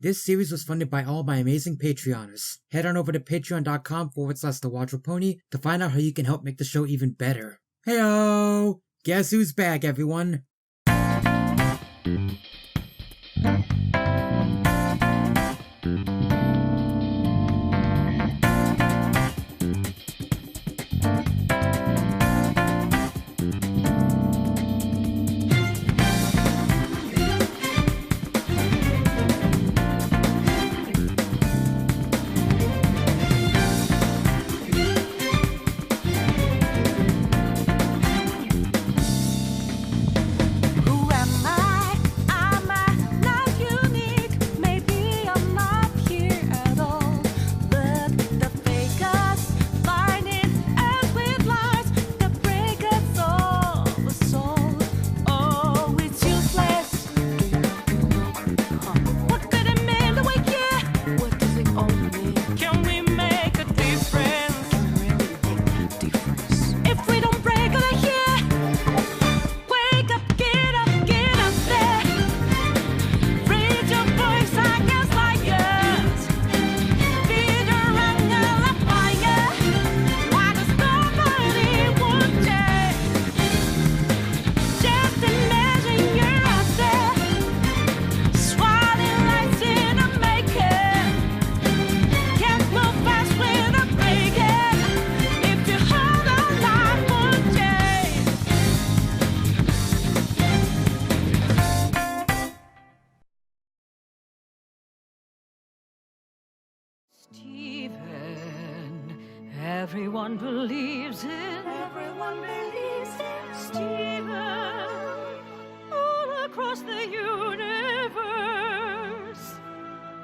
This series was funded by all my amazing Patreoners. Head on over to patreon.com/thewatchfulpony to find out how you can help make the show even better. Heyo! Guess who's back, everyone? Everyone believes in Steven all across the universe.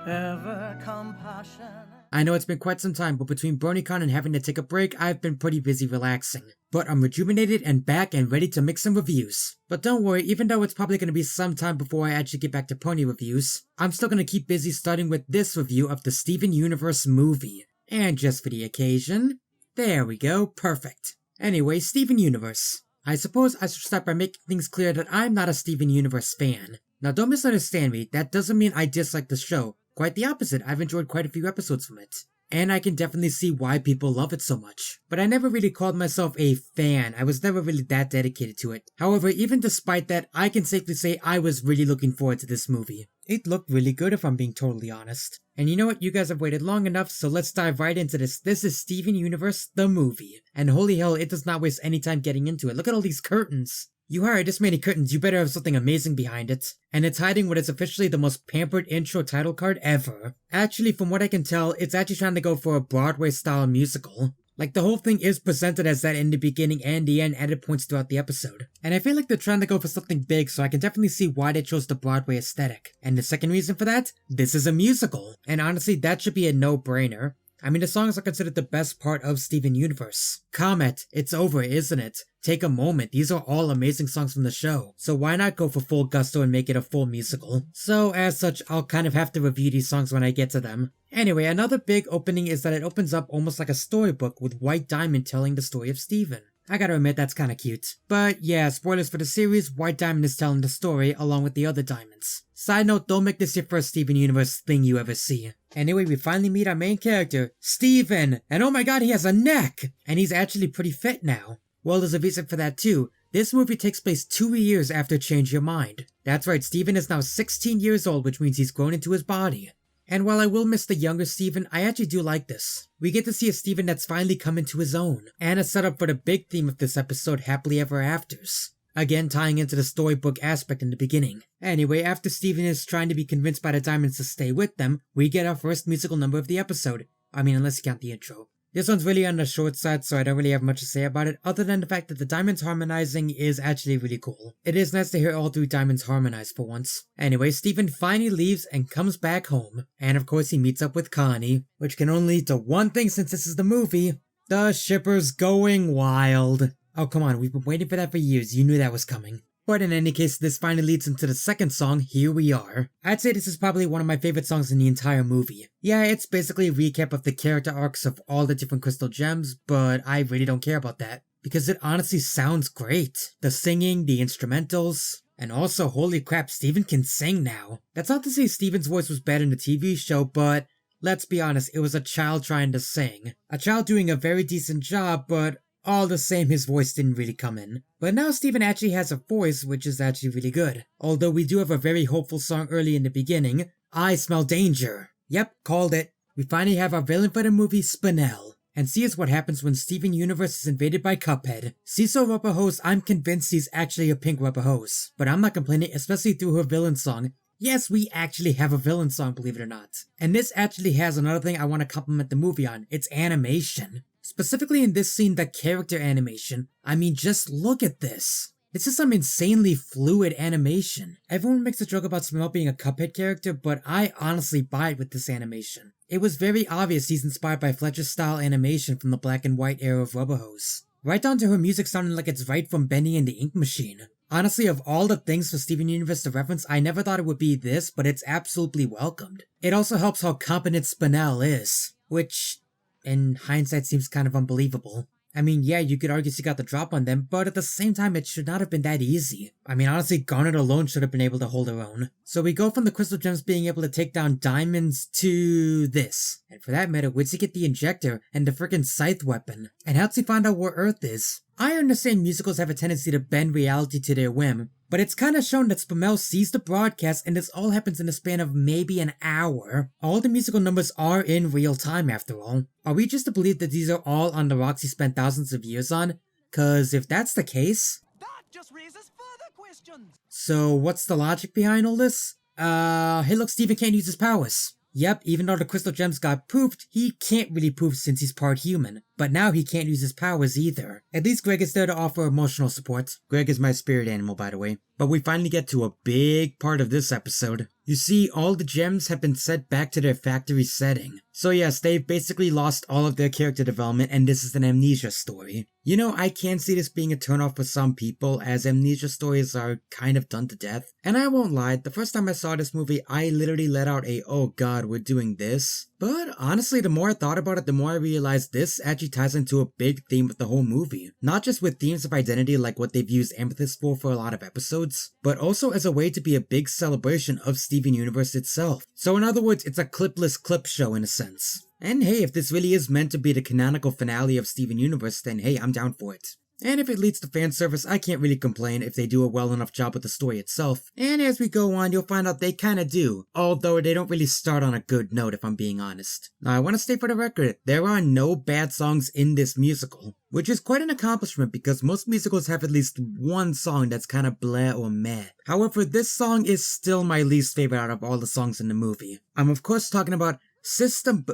Ever compassion. I know it's been quite some time, but between BronyCon and having to take a break, I've been pretty busy relaxing. But I'm rejuvenated and back and ready to make some reviews. But don't worry, even though it's probably going to be some time before I actually get back to pony reviews, I'm still going to keep busy starting with this review of the Steven Universe movie. And just for the occasion, there we go, perfect. Anyway, Steven Universe. I suppose I should start by making things clear that I'm not a Steven Universe fan. Now don't misunderstand me, that doesn't mean I dislike the show. Quite the opposite, I've enjoyed quite a few episodes from it. And I can definitely see why people love it so much. But I never really called myself a fan, I was never really that dedicated to it. However, even despite that, I can safely say I was really looking forward to this movie. It looked really good if I'm being totally honest. And you know what, you guys have waited long enough, so let's dive right into this. This is Steven Universe, the movie. And holy hell, it does not waste any time getting into it. Look at all these curtains. You hired this many curtains, you better have something amazing behind it. And it's hiding what is officially the most pampered intro title card ever. Actually, from what I can tell, it's actually trying to go for a Broadway-style musical. Like, the whole thing is presented as that in the beginning and the end at points throughout the episode. And I feel like they're trying to go for something big, so I can definitely see why they chose the Broadway aesthetic. And the second reason for that? This is a musical. And honestly, that should be a no-brainer. I mean, the songs are considered the best part of Steven Universe. Comet, It's Over, Isn't It? Take a Moment, these are all amazing songs from the show. So why not go for full gusto and make it a full musical? So as such, I'll kind of have to review these songs when I get to them. Anyway, another big opening is that it opens up almost like a storybook with White Diamond telling the story of Steven. I gotta admit, that's kinda cute. But yeah, spoilers for the series, White Diamond is telling the story along with the other diamonds. Side note, don't make this your first Steven Universe thing you ever see. Anyway, we finally meet our main character, Steven! And oh my god, he has a neck! And he's actually pretty fit now. Well, there's a reason for that too. This movie takes place 2 years after Change Your Mind. That's right, Steven is now 16 years old, which means he's grown into his body. And while I will miss the younger Steven, I actually do like this. We get to see a Steven that's finally come into his own, and a setup for the big theme of this episode, Happily Ever Afters. Again, tying into the storybook aspect in the beginning. Anyway, after Steven is trying to be convinced by the diamonds to stay with them, we get our first musical number of the episode. I mean, unless you count the intro. This one's really on the short side, so I don't really have much to say about it, other than the fact that the diamonds harmonizing is actually really cool. It is nice to hear all 3 diamonds harmonize for once. Anyway, Steven finally leaves and comes back home. And of course he meets up with Connie, which can only lead to one thing since this is the movie. The shippers going wild. Oh come on, we've been waiting for that for years, you knew that was coming. But in any case, this finally leads into the second song, Here We Are. I'd say this is probably one of my favorite songs in the entire movie. Yeah, it's basically a recap of the character arcs of all the different crystal gems, but I really don't care about that. Because it honestly sounds great. The singing, the instrumentals. And also, holy crap, Steven can sing now. That's not to say Steven's voice was bad in the TV show, but let's be honest, it was a child trying to sing. A child doing a very decent job, but all the same, his voice didn't really come in. But now Steven actually has a voice, which is actually really good. Although we do have a very hopeful song early in the beginning, I Smell Danger. Yep, called it. We finally have our villain for the movie, Spinel. And see is what happens when Steven Universe is invaded by Cuphead. Seesaw Rubber Hose, I'm convinced he's actually a pink rubber hose. But I'm not complaining, especially through her villain song. Yes, we actually have a villain song, believe it or not. And this actually has another thing I want to compliment the movie on. It's animation. Specifically in this scene, the character animation. I mean, just look at this. This is some insanely fluid animation. Everyone makes a joke about Spinel being a Cuphead character, but I honestly buy it with this animation. It was very obvious he's inspired by Fletcher's style animation from the black and white era of Rubber Hose. Right down to her music sounding like it's right from Benny and the Ink Machine. Honestly, of all the things for Steven Universe to reference, I never thought it would be this, but it's absolutely welcomed. It also helps how competent Spinel is, which, in hindsight, seems kind of unbelievable. I mean, yeah, you could argue she got the drop on them, but at the same time, it should not have been that easy. I mean, honestly, Garnet alone should have been able to hold her own. So we go from the Crystal Gems being able to take down diamonds to this. And for that matter, where'd she get the injector and the frickin' scythe weapon? And how'd she find out where Earth is? I understand musicals have a tendency to bend reality to their whim, but it's kinda shown that Spinel sees the broadcast and this all happens in the span of maybe an hour. All the musical numbers are in real time after all. Are we just to believe that these are all on the rocks he spent thousands of years on? Cause if that's the case... That just raises further questions! So what's the logic behind all this? Hey look, Steven can't use his powers. Yep, even though the Crystal Gems got poofed, he can't really poof since he's part human. But now he can't use his powers either. At least Greg is there to offer emotional support. Greg is my spirit animal, by the way. But we finally get to a big part of this episode. You see, all the gems have been sent back to their factory setting. So yes, they've basically lost all of their character development and this is an amnesia story. You know, I can see this being a turnoff for some people as amnesia stories are kind of done to death. And I won't lie, the first time I saw this movie, I literally let out a, oh god, we're doing this. But honestly, the more I thought about it, the more I realized this actually ties into a big theme with the whole movie. Not just with themes of identity like what they've used Amethyst for a lot of episodes, but also as a way to be a big celebration of Steven Universe itself. So in other words, it's a clipless clip show in a sense. And hey, if this really is meant to be the canonical finale of Steven Universe, then hey, I'm down for it. And if it leads to fan service, I can't really complain if they do a well enough job with the story itself. And as we go on, you'll find out they kinda do, although they don't really start on a good note if I'm being honest. Now I wanna state for the record, there are no bad songs in this musical, which is quite an accomplishment because most musicals have at least one song that's kinda bleh or meh. However, this song is still my least favorite out of all the songs in the movie. I'm of course talking about System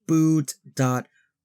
Boot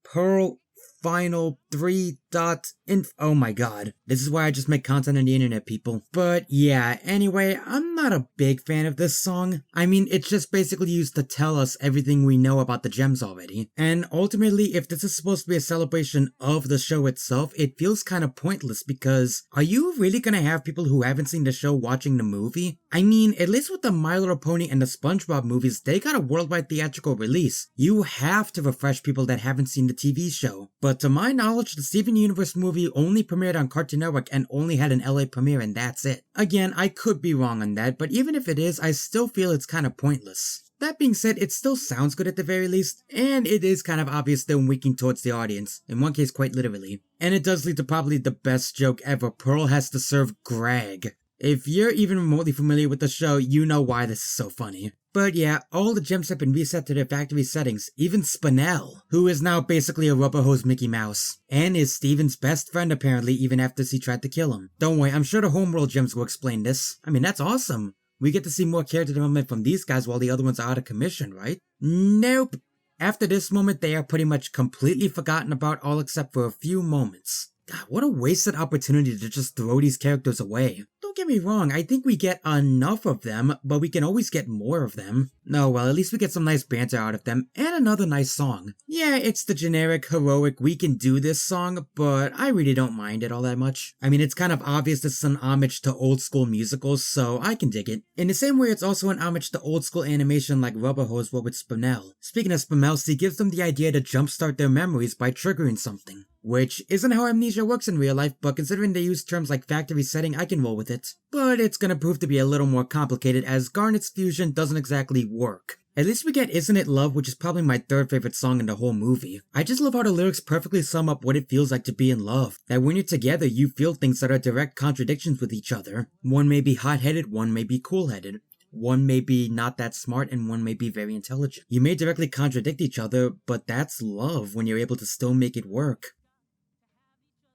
Pearl Final 3.inf. Oh my god. This is why I just make content on the internet, people. But yeah, anyway, I'm not a big fan of this song. I mean, it's just basically used to tell us everything we know about the gems already. And ultimately, if this is supposed to be a celebration of the show itself, it feels kind of pointless because are you really gonna have people who haven't seen the show watching the movie? I mean, at least with the My Little Pony and the SpongeBob movies, they got a worldwide theatrical release. You have to refresh people that haven't seen the TV show. But to my knowledge, the Steven Universe movie only premiered on Cartoon Network and only had an LA premiere and that's it. Again, I could be wrong on that, but even if it is, I still feel it's kind of pointless. That being said, it still sounds good at the very least, and it is kind of obvious they're winking towards the audience, in one case quite literally. And it does lead to probably the best joke ever, Pearl has to serve Greg. If you're even remotely familiar with the show, you know why this is so funny. But yeah, all the gems have been reset to their factory settings, even Spinel, who is now basically a rubber hose Mickey Mouse, and is Steven's best friend apparently even after she tried to kill him. Don't worry, I'm sure the homeworld gems will explain this. I mean, that's awesome. We get to see more character development from these guys while the other ones are out of commission, right? Nope. After this moment, they are pretty much completely forgotten about all except for a few moments. God, what a wasted opportunity to just throw these characters away. Don't get me wrong, I think we get enough of them, but we can always get more of them. No, well, at least we get some nice banter out of them, and another nice song. Yeah, it's the generic, heroic, we can do this song, but I really don't mind it all that much. I mean, it's kind of obvious this is an homage to old school musicals, so I can dig it. In the same way, it's also an homage to old school animation like Rubber Hose were with Spinel. Speaking of Spinel, she gives them the idea to jumpstart their memories by triggering something. which isn't how amnesia works in real life, but considering they use terms like factory setting, I can roll with it. But it's gonna prove to be a little more complicated as Garnet's fusion doesn't exactly work. At least we get Isn't It Love, which is probably my third favorite song in the whole movie. I just love how the lyrics perfectly sum up what it feels like to be in love. That when you're together, you feel things that are direct contradictions with each other. One may be hot-headed, one may be cool-headed. One may be not that smart and one may be very intelligent. You may directly contradict each other, but that's love when you're able to still make it work.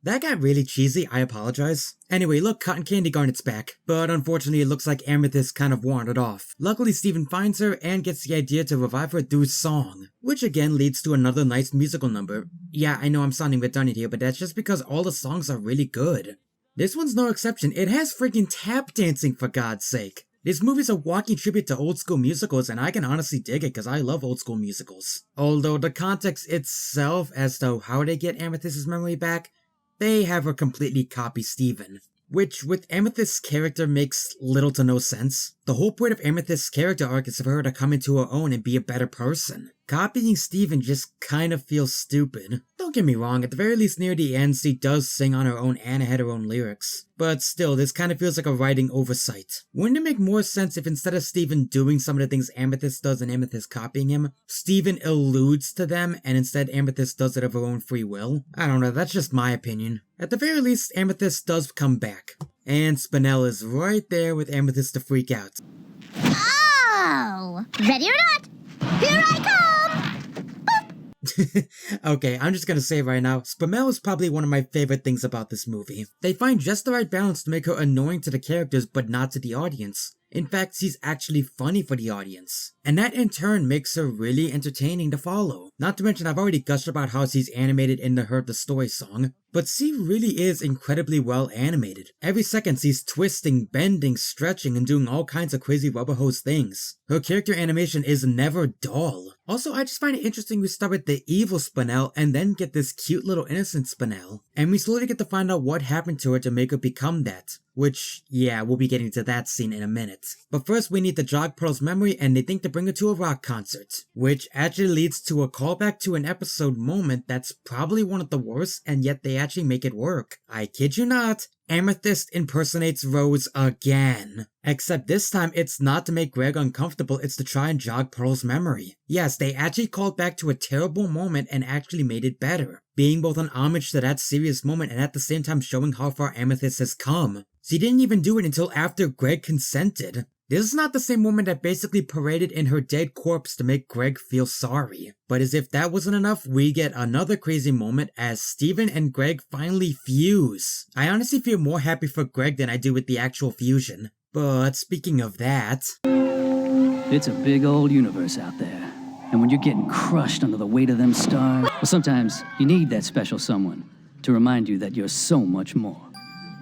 That got really cheesy, I apologize. Anyway, look, Cotton Candy Garnet's back, but unfortunately it looks like Amethyst kind of wandered off. Luckily Steven finds her and gets the idea to revive her through song, which again leads to another nice musical number. Yeah, I know I'm sounding redundant here, but that's just because all the songs are really good. This one's no exception, it has freaking tap dancing for God's sake. This movie's a walking tribute to old school musicals and I can honestly dig it because I love old school musicals. Although the context itself as to how they get Amethyst's memory back, they have her completely copy Steven, which with Amethyst's character makes little to no sense. The whole point of Amethyst's character arc is for her to come into her own and be a better person. Copying Steven just kind of feels stupid. Don't get me wrong, at the very least near the end she does sing on her own and had her own lyrics. But still, this kind of feels like a writing oversight. Wouldn't it make more sense if instead of Steven doing some of the things Amethyst does and Amethyst copying him, Steven alludes to them and instead Amethyst does it of her own free will? I don't know, that's just my opinion. At the very least, Amethyst does come back. And Spinel is right there with Amethyst to freak out. Oh! Ready or not, here I come! Okay, I'm just gonna say right now, Spinel is probably one of my favorite things about this movie. They find just the right balance to make her annoying to the characters but not to the audience. In fact, she's actually funny for the audience. And that in turn makes her really entertaining to follow. Not to mention I've already gushed about how she's animated in the Heard the Story song, but she really is incredibly well animated. Every second she's twisting, bending, stretching, and doing all kinds of crazy rubber hose things. Her character animation is never dull. Also, I just find it interesting we start with the evil Spinel and then get this cute little innocent Spinel. And we slowly get to find out what happened to her to make her become that. Which, yeah, we'll be getting to that scene in a minute. But first we need to jog Pearl's memory and they think to bring her to a rock concert. Which actually leads to a callback to an episode moment that's probably one of the worst and yet they actually make it work. I kid you not. Amethyst impersonates Rose again. Except this time it's not to make Greg uncomfortable, it's to try and jog Pearl's memory. Yes, they actually called back to a terrible moment and actually made it better, being both an homage to that serious moment and at the same time showing how far Amethyst has come. She didn't even do it until after Greg consented. This is not the same woman that basically paraded in her dead corpse to make Greg feel sorry. But as if that wasn't enough, we get another crazy moment as Steven and Greg finally fuse. I honestly feel more happy for Greg than I do with the actual fusion. But speaking of that... It's a big old universe out there. And when you're getting crushed under the weight of them stars, well, sometimes you need that special someone to remind you that you're so much more.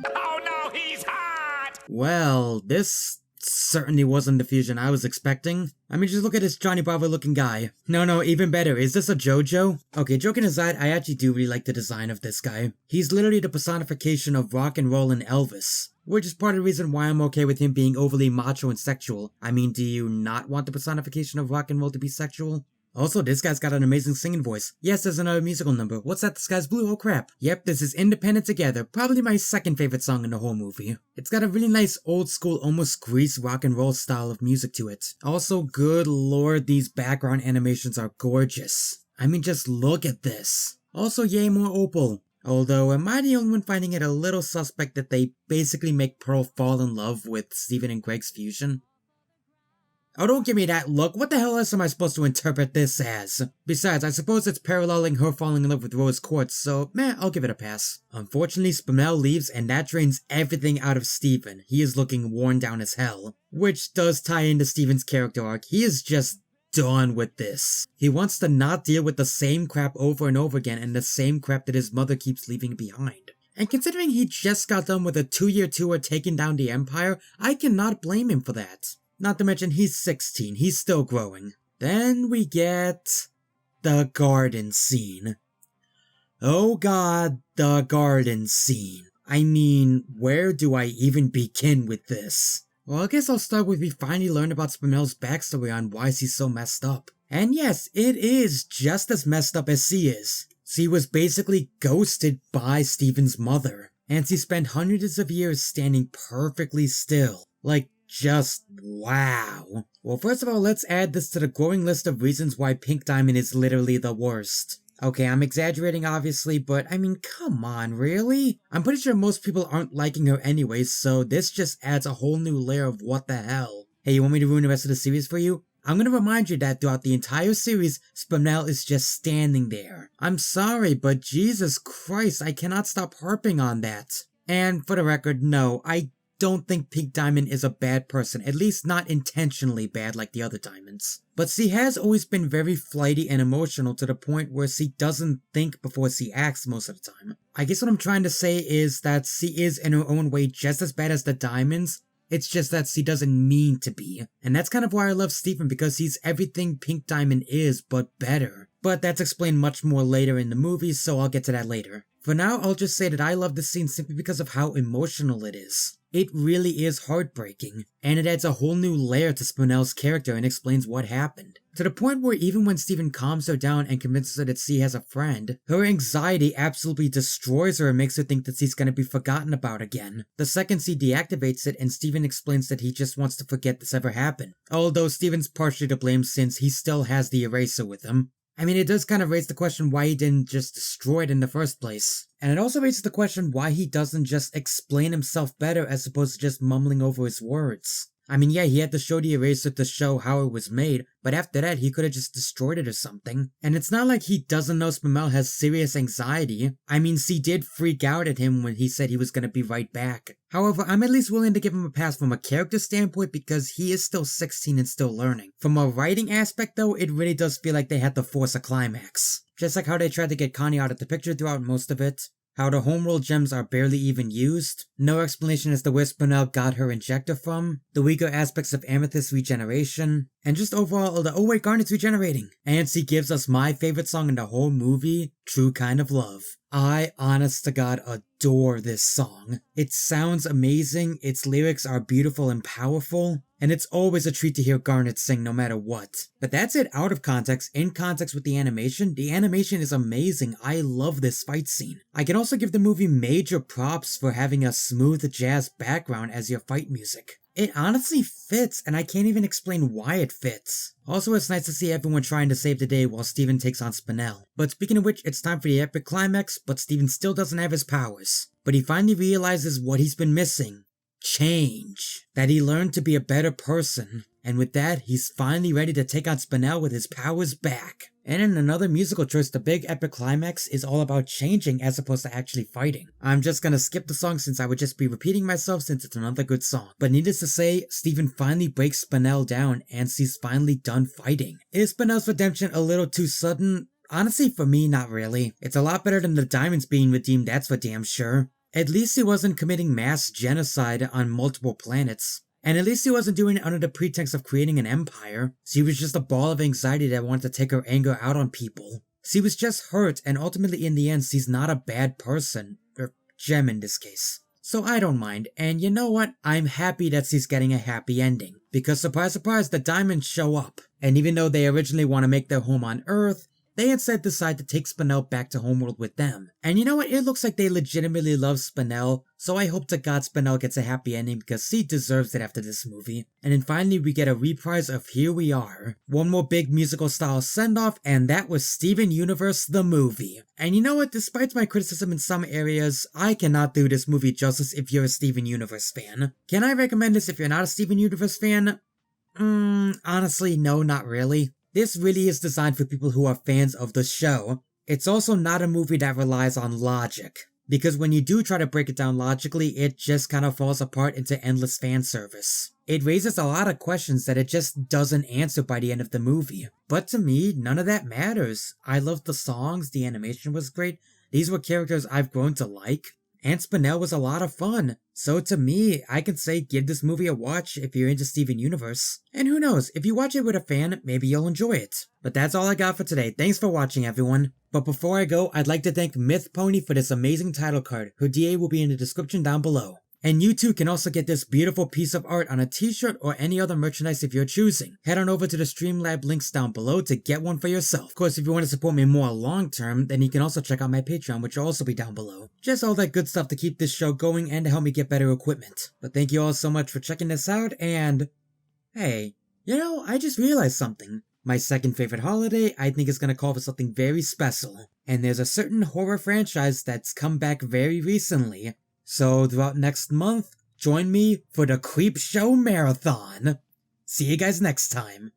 Oh no, he's hot! Well, this certainly wasn't the fusion I was expecting. I mean, just look at this Johnny Bravo looking guy. No, even better, is this a JoJo? Okay, joking aside, I actually do really like the design of this guy. He's literally the personification of rock and roll and Elvis, which is part of the reason why I'm okay with him being overly macho and sexual. I mean, do you not want the personification of rock and roll to be sexual? Also, this guy's got an amazing singing voice. Yes, there's another musical number. What's that? The Sky's Blue? Oh crap. Yep, this is Independent Together, probably my second favorite song in the whole movie. It's got a really nice old school, almost grease rock and roll style of music to it. Also, good lord, these background animations are gorgeous. I mean, just look at this. Also, yay, more Opal. Although, am I the only one finding it a little suspect that they basically make Pearl fall in love with Steven and Greg's fusion? Oh, don't give me that look. What the hell else am I supposed to interpret this as? Besides, I suppose it's paralleling her falling in love with Rose Quartz, so meh, I'll give it a pass. Unfortunately, Spinel leaves and that drains everything out of Steven. He is looking worn down as hell. Which does tie into Steven's character arc. He is just done with this. He wants to not deal with the same crap over and over again and the same crap that his mother keeps leaving behind. And considering he just got done with a 2-year tour taking down the Empire, I cannot blame him for that. Not to mention he's 16, he's still growing. Then we get the garden scene. Oh god, the garden scene. I mean, where do I even begin with this? Well, I guess I'll start with we finally learn about Spinel's backstory on why she's so messed up. And yes, it is just as messed up as she is. She was basically ghosted by Steven's mother, and she spent hundreds of years standing perfectly still. Like, just wow. Well, first of all, let's add this to the growing list of reasons why Pink Diamond is literally the worst. Okay, I'm exaggerating obviously, but I mean, come on, really? I'm pretty sure most people aren't liking her anyway, so this just adds a whole new layer of what the hell. Hey, you want me to ruin the rest of the series for you? I'm gonna remind you that throughout the entire series, Spinel is just standing there. I'm sorry, but Jesus Christ, I cannot stop harping on that. And for the record, no, I don't think Pink Diamond is a bad person, at least not intentionally bad like the other diamonds. But she has always been very flighty and emotional to the point where she doesn't think before she acts most of the time. I guess what I'm trying to say is that she is in her own way just as bad as the diamonds. It's just that she doesn't mean to be. And that's kind of why I love Steven, because he's everything Pink Diamond is, but better. But that's explained much more later in the movie, so I'll get to that later. For now, I'll just say that I love this scene simply because of how emotional it is. It really is heartbreaking, and it adds a whole new layer to Spinel's character and explains what happened. To the point where even when Steven calms her down and convinces her that she has a friend, her anxiety absolutely destroys her and makes her think that she's gonna be forgotten about again. The second she deactivates it, and Steven explains that he just wants to forget this ever happened. Although Steven's partially to blame since he still has the eraser with him. I mean, it does kind of raise the question why he didn't just destroy it in the first place. And it also raises the question why he doesn't just explain himself better as opposed to just mumbling over his words. I mean, yeah, he had to show the eraser to show how it was made, but after that, he could have just destroyed it or something. And it's not like he doesn't know Spinel has serious anxiety. I mean, she did freak out at him when he said he was gonna be right back. However, I'm at least willing to give him a pass from a character standpoint because he is still 16 and still learning. From a writing aspect though, it really does feel like they had to force a climax. Just like how they tried to get Connie out of the picture throughout most of it. How the homeworld gems are barely even used, no explanation as to where Spinel got her injector from, the weaker aspects of Amethyst's regeneration, and just overall oh wait, Garnet's regenerating. And she gives us my favorite song in the whole movie, True Kind of Love. I, honest to God, adore this song. It sounds amazing, its lyrics are beautiful and powerful, and it's always a treat to hear Garnet sing no matter what. But that's it out of context. In context with the animation is amazing. I love this fight scene. I can also give the movie major props for having a smooth jazz background as your fight music. It honestly fits, and I can't even explain why it fits. Also, it's nice to see everyone trying to save the day while Steven takes on Spinel. But speaking of which, it's time for the epic climax, but Steven still doesn't have his powers. But he finally realizes what he's been missing. Change. That he learned to be a better person. And with that, he's finally ready to take on Spinel with his powers back. And in another musical choice, the big epic climax is all about changing as opposed to actually fighting. I'm just gonna skip the song since I would just be repeating myself since it's another good song. But needless to say, Steven finally breaks Spinel down and she's finally done fighting. Is Spinel's redemption a little too sudden? Honestly, for me, not really. It's a lot better than the diamonds being redeemed, that's for damn sure. At least he wasn't committing mass genocide on multiple planets. And at least he wasn't doing it under the pretext of creating an empire. She was just a ball of anxiety that wanted to take her anger out on people. She was just hurt, and ultimately in the end, she's not a bad person. Or gem in this case. So I don't mind, and you know what? I'm happy that she's getting a happy ending. Because surprise surprise, the diamonds show up. And even though they originally want to make their home on Earth, they instead decide to take Spinel back to Homeworld with them. And you know what? It looks like they legitimately love Spinel, so I hope to God Spinel gets a happy ending because she deserves it after this movie. And then finally we get a reprise of Here We Are. One more big musical style send-off, and that was Steven Universe the movie. And you know what? Despite my criticism in some areas, I cannot do this movie justice if you're a Steven Universe fan. Can I recommend this if you're not a Steven Universe fan? Honestly, no, not really. This really is designed for people who are fans of the show. It's also not a movie that relies on logic, because when you do try to break it down logically, it just kind of falls apart into endless fan service. It raises a lot of questions that it just doesn't answer by the end of the movie. But to me, none of that matters. I loved the songs, the animation was great, these were characters I've grown to like, and Spinel was a lot of fun. So to me, I can say give this movie a watch if you're into Steven Universe. And who knows, if you watch it with a fan, maybe you'll enjoy it. But that's all I got for today. Thanks for watching, everyone. But before I go, I'd like to thank Myth Pony for this amazing title card. Her DA will be in the description down below. And you too can also get this beautiful piece of art on a t-shirt or any other merchandise if you're choosing. Head on over to the Streamlab links down below to get one for yourself. Of course, if you want to support me more long term, then you can also check out my Patreon, which will also be down below. Just all that good stuff to keep this show going and to help me get better equipment. But thank you all so much for checking this out, and hey, I just realized something. My second favorite holiday, I think, is gonna call for something very special. And there's a certain horror franchise that's come back very recently. So throughout next month, join me for the Creep Show Marathon. See you guys next time.